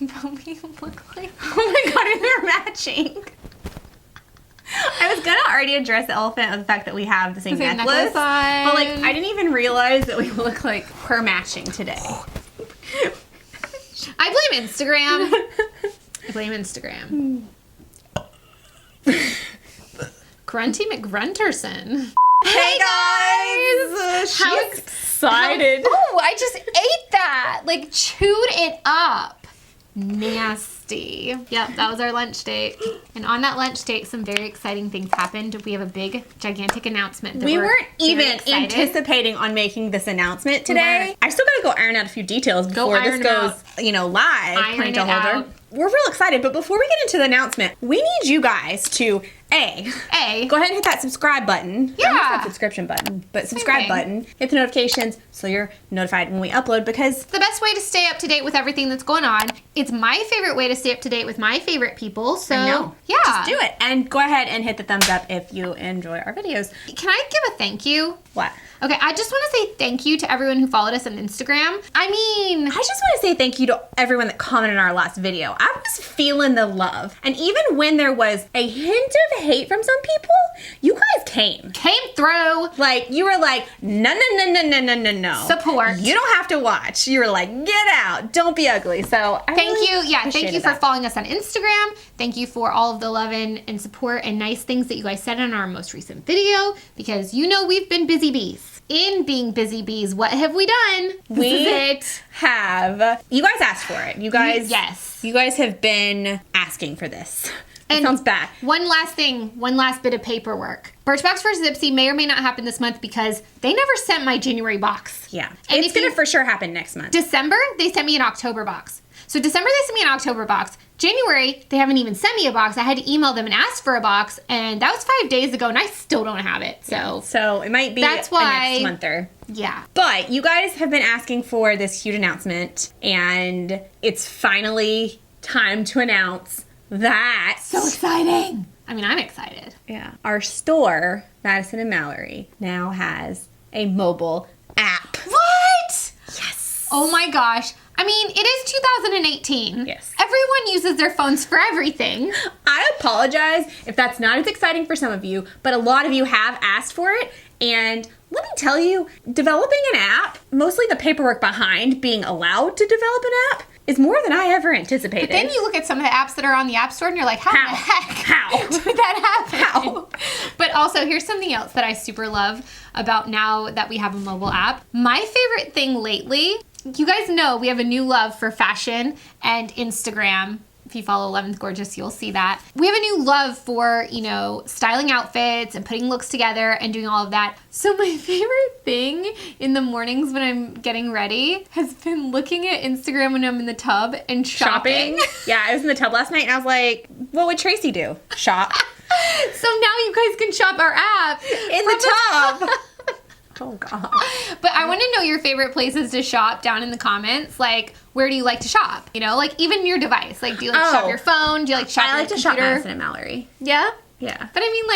But we look like... Oh my god, and they're matching. I was gonna already address the elephant of the fact that we have the same necklace on. But like, I didn't even realize that we look like we're matching today. I blame Instagram. I blame Instagram. Grunty McGrunterson. Hey guys! How excited. Oh, I just ate that. Like, chewed it up. Nasty. Yep, that was our lunch date. And on that lunch date, some very exciting things happened. We have a big, gigantic announcement. That we weren't even excited. anticipating on making this announcement today. I still gotta go iron out a few details before this goes, live. Iron it out. We're real excited, but before we get into the announcement, we need you guys to go ahead and hit that subscribe button. Yeah. Not that subscription button, but subscribe button. Hit the notifications so you're notified when we upload, because the best way to stay up to date with everything that's going on. It's my favorite way to stay up to date with my favorite people. So yeah, just do it. And go ahead and hit the thumbs up if you enjoy our videos. Can I give a thank you? What? Okay, I just want to say thank you to everyone who followed us on Instagram. I just want to say thank you to everyone that commented on our last video. I was feeling the love. And even when there was a hint of hate from some people, you guys came through. Like, you were like, no. Support. You don't have to watch. You were like, get out. Don't be ugly. So thank you for following us on Instagram. Thank you for all of the love and support and nice things that you guys said in our most recent video, because we've been busy bees. In being busy bees, what have we done? You guys asked for it. You guys have been asking for this. It sounds bad. One last bit of paperwork. Birchbox for Zipsy may or may not happen this month because they never sent my January box. Yeah. And it's going to for sure happen next month. December, they sent me an October box. So December, they sent me an October box. January, they haven't even sent me a box. I had to email them and ask for a box, and that was 5 days ago, and I still don't have it. So it might be next monther. Yeah. But you guys have been asking for this huge announcement, and it's finally time to announce that. So exciting. I mean, I'm excited. Yeah. Our store, Madison and Mallory, now has a mobile app. What? Yes. Oh my gosh. I mean, it is 2018. Yes. Everyone uses their phones for everything. I apologize if that's not as exciting for some of you, but a lot of you have asked for it. And let me tell you, developing an app, mostly the paperwork behind being allowed to develop an app, is more than I ever anticipated. But then you look at some of the apps that are on the App Store and you're like, how the heck did that happen? How? But also, here's something else that I super love about now that we have a mobile app. My favorite thing lately, you guys know we have a new love for fashion and Instagram. If you follow 11th Gorgeous, you'll see that. We have a new love for, styling outfits and putting looks together and doing all of that. So my favorite thing in the mornings when I'm getting ready has been looking at Instagram when I'm in the tub and shopping. Yeah, I was in the tub last night and I was like, what would Tracy do? Shop. So now you guys can shop our app in the tub. Oh, God. But I want to know your favorite places to shop down in the comments. Like, where do you like to shop? Like, even your device. Like, do you like to shop your phone? Do you like to shop your computer? I like to shop Madison and Mallory. Yeah? Yeah. But I mean,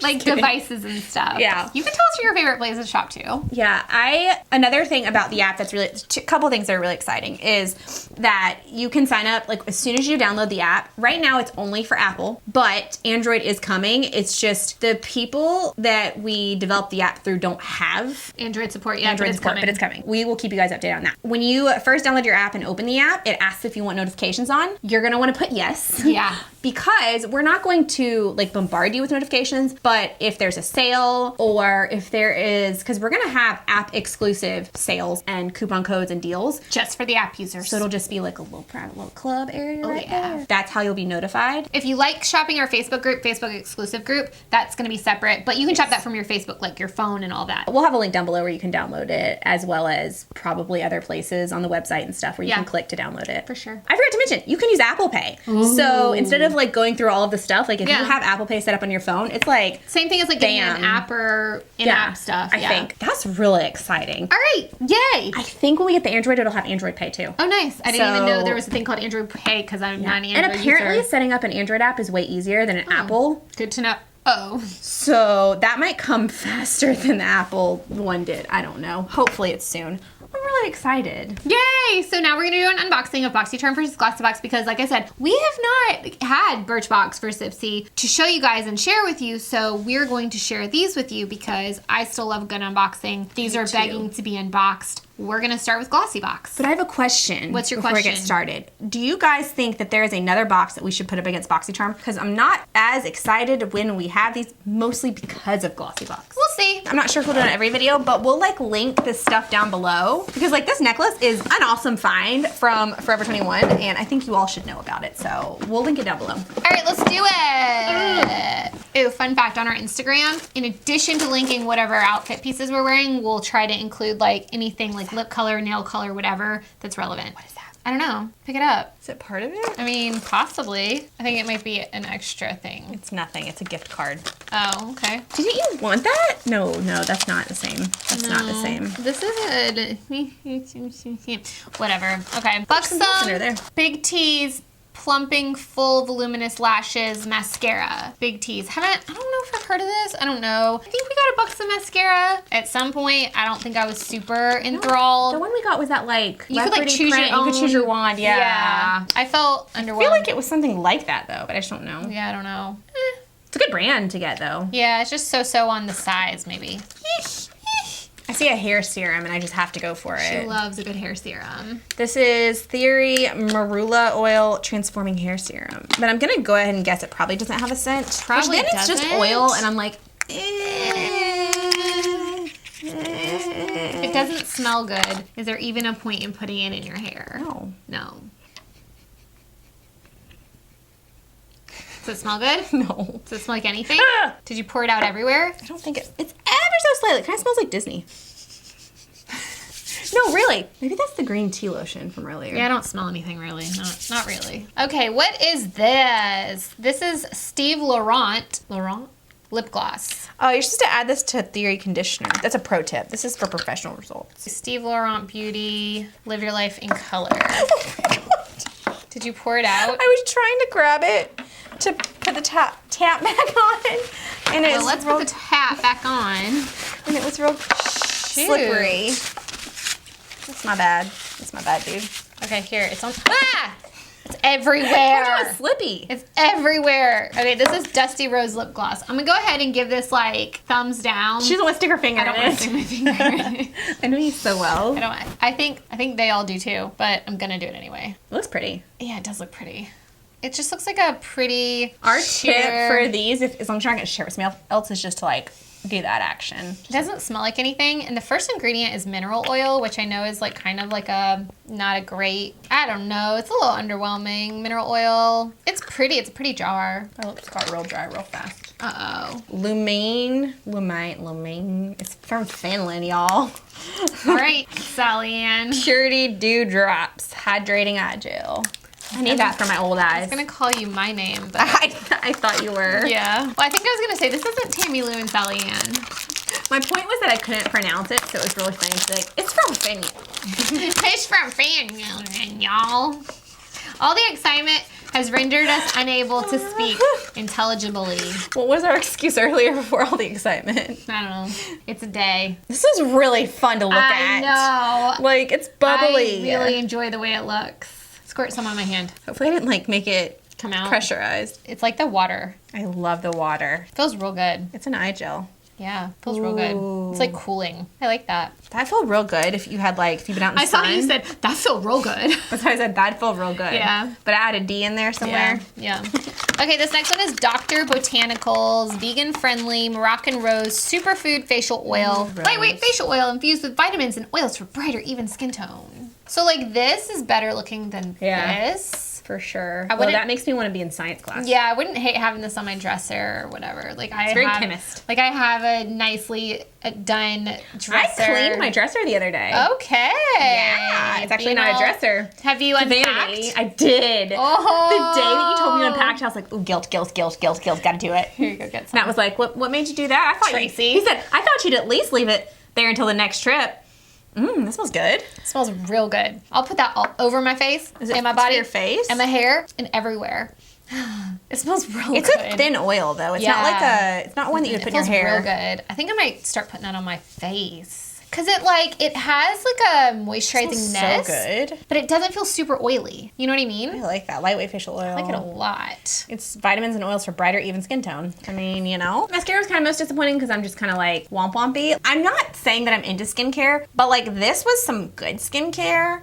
like devices and stuff. Yeah. You can tell us your favorite places to shop, too. Yeah. Another thing about the app that's a couple things that are really exciting is that you can sign up, like, as soon as you download the app. Right now, it's only for Apple, but Android is coming. It's just the people that we developed the app through don't have Android support yet, but it's coming. We will keep you guys updated on that. When you first download your app and open the app, it asks if you want notifications on. You're going to want to put yes. Yeah. Because we're not going to, bombard you with notifications, but if there's a sale or if there is, because we're going to have app exclusive sales and coupon codes and deals. Just for the app users. So it'll just be like a little private little club area there. That's how you'll be notified. If you like shopping our Facebook group, Facebook exclusive group, that's going to be separate, but you can shop that from your Facebook, like your phone and all that. We'll have a link down below where you can download it, as well as probably other places on the website and stuff where you can click to download it. For sure. I forgot to mention, you can use Apple Pay. Ooh. So instead of going through all of the stuff, if you have Apple Pay set up on your phone, it's like same thing as getting an app or in-app stuff. I think that's really exciting. All right, yay! I think when we get the Android, it'll have Android Pay too. Oh, nice! I didn't even know there was a thing called Android Pay because I'm not an Android And apparently, user. setting up an Android app is way easier than an Apple. Good to know. Oh, so that might come faster than the Apple one did. I don't know. Hopefully, it's soon. I'm really really excited. Yay! So now we're gonna do an unboxing of Boxycharm versus Glossybox because, like I said, we have not had Birchbox for Sipsy to show you guys and share with you. So we're going to share these with you because I still love a good unboxing. These are begging to be unboxed. We're gonna start with Glossybox. But I have a question. What's your before question? we get started? Do you guys think that there is another box that we should put up against Boxycharm? Because I'm not as excited when we have these, mostly because of Glossybox. We'll see. I'm not sure if we'll do it in every video, but we'll like link this stuff down below because like this necklace is an awesome find from Forever 21 and I think you all should know about it. So we'll link it down below. All right, let's do it. Ooh, fun fact on our Instagram, in addition to linking whatever outfit pieces we're wearing, we'll try to include like anything like lip color, nail color, whatever that's relevant. What is that? I don't know. Pick it up. Is it part of it? I mean, possibly. I think it might be an extra thing. It's nothing. It's a gift card. Oh, okay. Didn't you want that? No, that's not the same. That's not the same. This is good. Whatever. Okay. Some books under there. Big T's Plumping Full Voluminous Lashes Mascara. Big T's. I don't know if I've heard of this. I don't know. I think we got a box of mascara at some point. I don't think I was super enthralled. The one we got was that like you could like choose your own. You could choose your wand. Yeah. I felt underwhelmed. I feel like it was something like that though, but I just don't know. Yeah, I don't know. It's a good brand to get though. Yeah, it's just so on the size maybe. I see a hair serum and I just have to go for it. She loves a good hair serum. This is Theory Marula Oil Transforming Hair Serum. But I'm gonna go ahead and guess it probably doesn't have a scent. Probably then it's just doesn't. oil and I'm like, It doesn't smell good. Is there even a point in putting it in your hair? No. No. Does it smell good? No. Does it smell like anything? Ah! Did you pour it out everywhere? I don't think it's ever so slightly. It kind of smells like Disney. No, really. Maybe that's the green tea lotion from earlier. Yeah, I don't smell anything really. Not really. Okay, what is this? This is Steve Laurent lip gloss. Oh, you're supposed to add this to Theory conditioner. That's a pro tip. This is for professional results. Steve Laurent Beauty, Live Your Life in Color. Oh my God. Did you pour it out? I was trying to grab it to put the tap back on, and it Well, let's put the tap back on. and it was real slippery. That's my bad. That's my bad, dude. Okay, here. It's on. Ah! It's everywhere. That was slippy. It's everywhere. Okay, this is Dusty Rose lip gloss. I'm gonna go ahead and give this like thumbs down. She doesn't want to stick her finger I don't in want it. to stick my finger in it. I know you so well. I think they all do too, but I'm gonna do it anyway. It looks pretty. Yeah, it does look pretty. It just looks like a pretty Our sheer- tip for these, as long as you're not going to share with somebody else, is just to like do that action. It doesn't smell like anything, and the first ingredient is mineral oil, which I know is like kind of like not a great, I don't know, it's a little underwhelming. Mineral oil. It's pretty. It's a pretty jar. My lips got real dry real fast. Uh-oh. Lumine. It's from Finland, y'all. All right, Sally Ann. Purity Dew Drops Hydrating Eye Gel. I need that for my old I eyes. was gonna call you my name, but I thought you were. yeah. Well, I think I was gonna say this isn't Tammy Lou and Sally Ann. My point was that I couldn't pronounce it, so it was really funny to be like, it's from Finland. It's from Finland, y'all. All the excitement has rendered us unable to speak intelligibly. What was our excuse earlier before all the excitement? I don't know. It's a day. This is really fun to look I at. know. Like, it's bubbly. I really enjoy the way it looks. Squirt some on my hand. Hopefully I didn't like make it Come out. pressurized. It's like the water. I love the water. Feels real good. It's an eye gel. Yeah, feels real good. It's like cooling. I like that. That'd feel real good if you had like, if you've been out in the I sun. saw you said, that feel real good. That's why I said that'd feel real good. Yeah. But I added D in there somewhere. Yeah. Okay, this next one is Dr. Botanicals Vegan Friendly Moroccan Rose Superfood Facial Oil. Rose. Lightweight facial oil infused with vitamins and oils for brighter, even skin tone. So like this is better looking than Yeah. this. For sure. I Well, wouldn't- that makes me want to be in science class. Yeah, I wouldn't hate having this on my dresser or whatever. Like I very have, chemist. Like I have a nicely done dresser. I cleaned my dresser the other day. Okay. Yeah, it's actually not a dresser. Have you unpacked? Vanity. I did. Oh. The day that you told me to unpack, I was like, ooh, guilt, gotta do it. Here you go, get some. Matt was like, what made you do that? I thought Tracy. He said, I thought you'd at least leave it there until the next trip. This smells good. It smells real good. I'll put that all over my face, Is it and my for body, your face? and my hair, and everywhere. It smells real It's good. a thin oil though. It's not like it's not one that you would put in your It hair. feels real good. I think I might start putting that on my face. Because it has like a moisturizing-ness. So good. But it doesn't feel super oily. You know what I mean? I like that. Lightweight facial oil. I like it a lot. It's vitamins and oils for brighter, even skin tone. I mean, you know. Mascara was kind of most disappointing because I'm just kind of like womp-wompy. I'm not saying that I'm into skincare, but like this was some good skincare.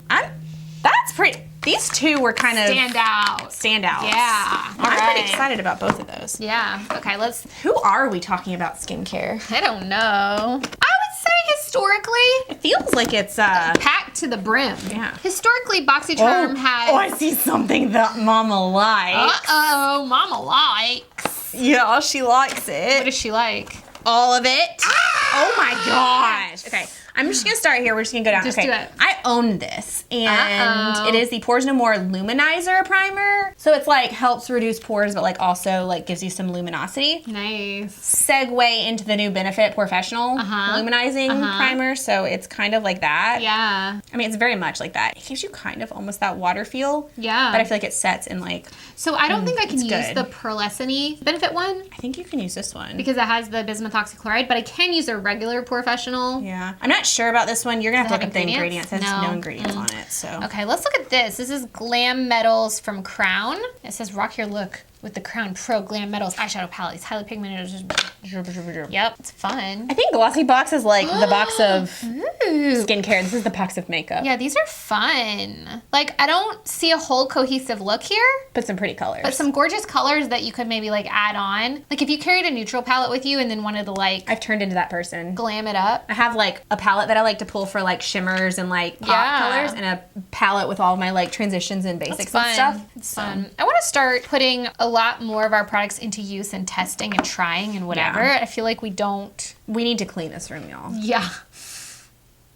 That's pretty... These two were kind of... Standouts. Yeah. I'm pretty excited about both of those. Yeah. Okay, Who are we talking about skincare? I don't know. I would say historically... It feels like it's, packed to the brim. Yeah. Historically, Boxycharm has... Oh, I see something that Mama likes. Uh-oh, Mama likes. Yeah, she likes What it. does she like? All of it. Oh my gosh. Okay. I'm just gonna start here. We're just gonna go down. Just okay. do it. I own this, and it is the Pores No More Luminizer Primer. So it's like helps reduce pores, but like also like gives you some luminosity. Nice. Segue into the new Benefit Professional Luminizing Primer. So it's kind of like that. Yeah. I mean, it's very much like that. It gives you kind of almost that water feel. Yeah. But I feel like it sets in like. So I don't think I can use good. the pearlescent Benefit one. I think you can use this one. Because it has the bismuth oxychloride, but I can use a regular Professional. Yeah. I'm not sure about this one. You're going to have to look Does up it the have ingredients. It has no ingredients on it, so. Okay, let's look at this. This is Glam Metals from Crown. It says rock your look with the Crown Pro Glam Metals eyeshadow palette. It's highly pigmented. Yep, it's fun. I think Glossybox is like the box of skincare. This is the box of makeup. Yeah, these are fun. Like, I don't see a whole cohesive look here. But some pretty colors. But some gorgeous colors that you could maybe like add on. Like if you carried a neutral palette with you and then wanted to like I've turned into that person. Glam it up. I have like a palette that I like to pull for like shimmers and like pop colors, and a palette with all my like transitions and basics and stuff. It's fun. I want to start putting a lot more of our products into use and testing and trying and whatever. Yeah. I feel like we don't. We need to clean this room, y'all. Yeah.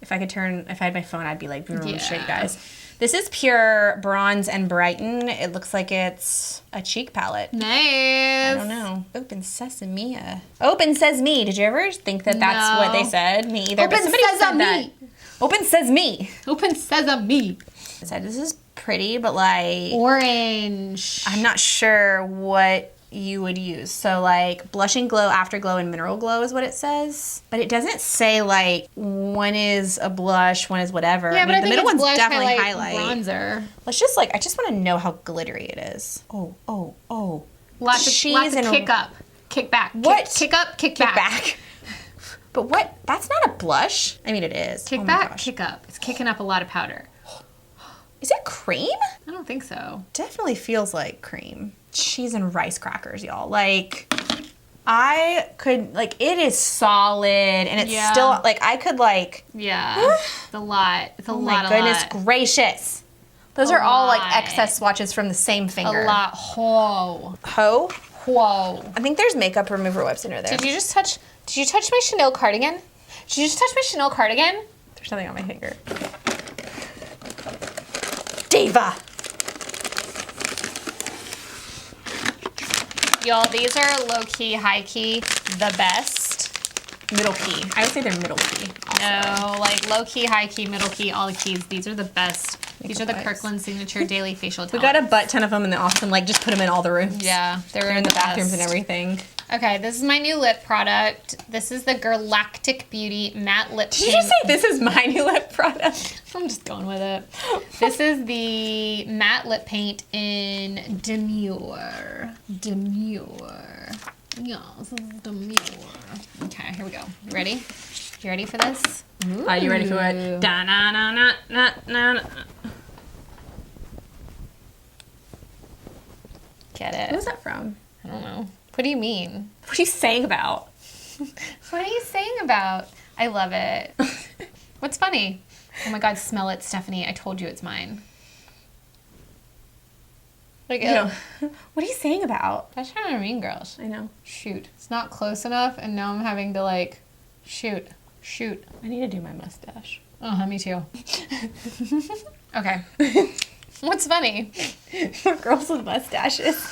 If I had my phone, I'd be like, show you guys. This is Pure Bronze and Brighten. It looks like it's a cheek palette. Nice. I don't know. Open Sesame. Open Sesame. Did you ever think that that's what they said? Me either. Open but somebody said Sesame. that. Open Sesame. Open Sesame. I said, this is pretty, but like... Orange. I'm not sure what you would use. So like Blushing Glow, Afterglow, and Mineral Glow is what it says. But it doesn't say like one is a blush, one is whatever. Yeah, but I think the middle it's one's blush, definitely highlight, highlight. bronzer. Let's just like, I just want to know how glittery it is. Oh. Lots of kick up. Kick back. What? Kick up, kick Kick back. back. But what? That's not a blush. I mean, it is. Kick Oh my back, gosh. kick up. It's kicking up a lot of powder. Is it cream? I don't think so. Definitely feels like cream. Cheese and rice crackers, y'all. Like, I could, like, it is solid, and it's still, like, I could, like... Yeah. It's a lot. It's a lot, Oh my goodness gracious. Those are all, like, excess swatches from the same finger. A lot. Whoa. Whoa. I think there's makeup remover wipes under there. Did you touch my Chanel cardigan? Did you just touch my Chanel cardigan? There's nothing on my finger. Diva! Y'all, these are low-key, high-key, the best. Middle key. I would say they're middle key. Also. No, like low-key, high-key, middle key, all the keys. These are the best. These are the wipes. Kirkland Signature Daily Facial We Tonic. got a butt ton of them in the office and, like, just put them in all the rooms. Yeah, They're in the bathrooms and everything. Okay, this is my new lip product. This is the Galactic Beauty Matte Lip Paint. Did you just say this is my new lip product? I'm just going with it. This is the matte lip paint in Demure. Yeah, this is Demure. Okay, here we go. You ready? You ready for this? Are you ready for it? Da-na-na-na-na-na. Get it? Who's that from? I don't know. What do you mean? What are you saying about? What are you saying about? I love it. What's funny? Oh my God, smell it, Stefanie. I told you it's mine. Like, What are you saying about? that's trying to Mean Girls. I know. Shoot. It's not close enough, and now I'm having to, like, shoot. I need to do my mustache. Oh, me too. Okay. What's funny? Girls with mustaches.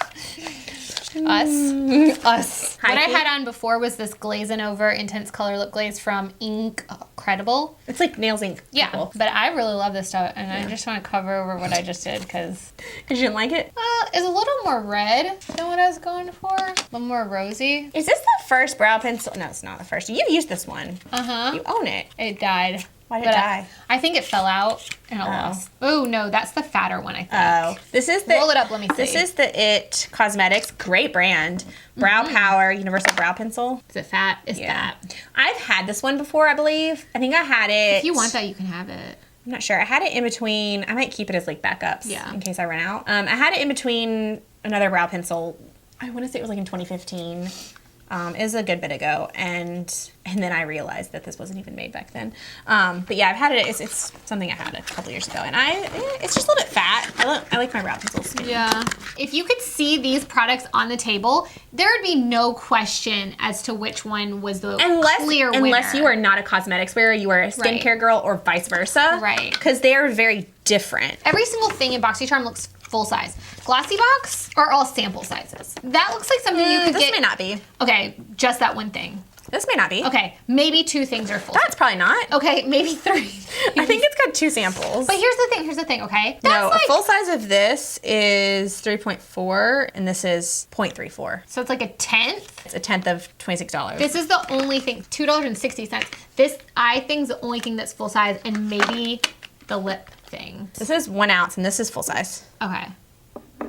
Us. Us. What I had on before was this Glazing Over Intense Color Lip Glaze from Ink incredible. It's like nails ink. Yeah, Cool. but I really love this stuff, and I just want to cover over what I just did because You didn't like it? it's a little more red than what I was going for. A little more rosy. Is this the first brow pencil? No, it's not the first. You've used this one. You own it. It died. Why did it die? I think it fell out and it lost. Oh no, that's the fatter one, I think. Oh, this is the. Roll it up, let me see. This is the It Cosmetics. Great brand. Brow Power Universal Brow Pencil. Is it fat? It's fat. I've had this one before, I believe. I think I had it. If you want that, you can have it. I'm not sure. I had it in between. I might keep it as like backups in case I run out. I had it in between another brow pencil. I want to say it was like in 2015. It was a good bit ago, and then I realized that this wasn't even made back then. But yeah, I've had it. It's something I had a couple years ago, and it's just a little bit fat. I like my brow pencils. Yeah. If you could see these products on the table, there would be no question as to which one was the clear winner. Unless you are not a cosmetics wearer, you are a skincare girl, or vice versa. Right. Because they are very different. Every single thing in Boxycharm looks full size. Glossybox are all sample sizes. That looks like something you could get. This may not be. Okay, just that one thing. This may not be. Okay, maybe 2 things are full. That's probably not. Okay, maybe 3. I think it's got 2 samples. But here's the thing, okay? No, a full size of this is 3.4 and this is 0.34. So it's like a 1/10? It's a 1/10 of $26. This is the only thing, $2.60. This eye thing's the only thing that's full size, and maybe the lip thing. This is 1 ounce and this is full size. Okay.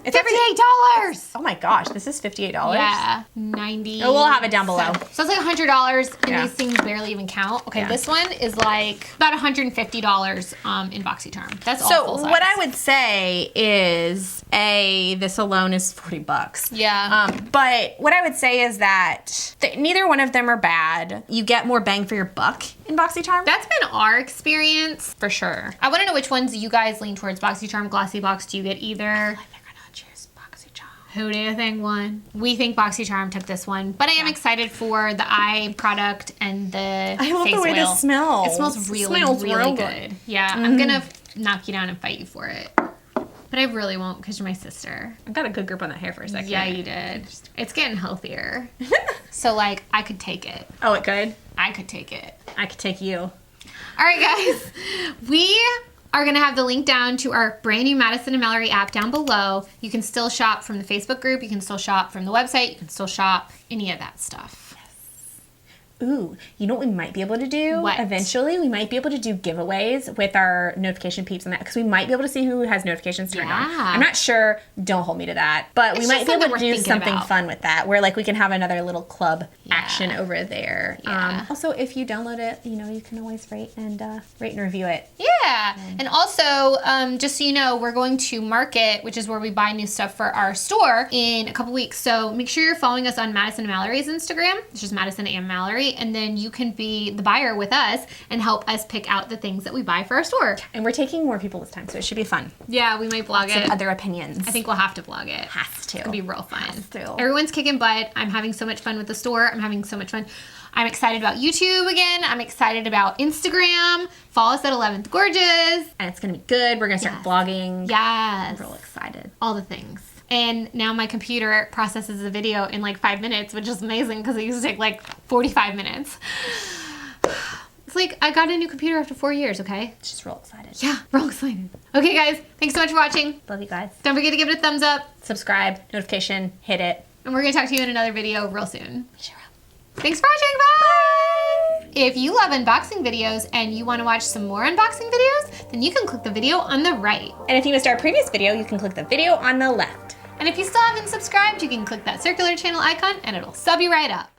It's $58! Oh my gosh, this is $58? Yeah, 90. Oh, we'll have it down below. So it's like $100, and these things barely even count. Okay, this one is like about $150 in Boxycharm. That's all full size. So what I would say is, this alone is $40. Yeah. But what I would say is that neither one of them are bad. You get more bang for your buck in Boxycharm. That's been our experience, for sure. I want to know which ones you guys lean towards. Boxycharm, Glossybox, do you get either? Who do you think won? We think Boxycharm took this one, but I am excited for the eye product and the I love face the way oil. this smells. It smells really good. Yeah, I'm gonna knock you down and fight you for it. But I really won't because you're my sister. I got a good grip on that hair for a second. Yeah, you did. It's getting healthier. So like, I could take it. Oh, it could? I could take it. I could take you. All right, guys. We are going to have the link down to our brand new Madison and Mallory app down below. You can still shop from the Facebook group. You can still shop from the website. You can still shop any of that stuff. Ooh, you know what we might be able to do? What? Eventually, we might be able to do giveaways with our notification peeps on that because we might be able to see who has notifications turned on. I'm not sure. Don't hold me to that. But we might be able to do something fun with that where like we can have another little club action over there. Yeah. Also, if you download it, you can always rate and review it. Yeah. And also, just so you know, we're going to Market, which is where we buy new stuff for our store, in a couple weeks. So make sure you're following us on Madison and Mallory's Instagram. It's just Madison and Mallory. And then you can be the buyer with us and help us pick out the things that we buy for our store. And we're taking more people this time, so it should be fun. Yeah, we might blog it. Some other opinions. I think we'll have to blog it. Has to. It's gonna be real fun. Has to. Everyone's kicking butt. I'm having so much fun with the store. I'm having so much fun. I'm excited about YouTube again. I'm excited about Instagram. Follow us at 11thgorgeous. And it's gonna be good. We're gonna start vlogging. Yes. I'm real excited. All the things. And now my computer processes the video in like 5 minutes, which is amazing because it used to take like 45 minutes. It's like I got a new computer after 4 years, okay? Just real excited. Yeah, real excited. Okay, guys, thanks so much for watching. Love you guys. Don't forget to give it a thumbs up. Subscribe, notification, hit it. And we're going to talk to you in another video real soon. Sure. Thanks for watching. Bye! If you love unboxing videos and you want to watch some more unboxing videos, then you can click the video on the right. And if you missed our previous video, you can click the video on the left. And if you still haven't subscribed, you can click that circular channel icon and it'll sub you right up.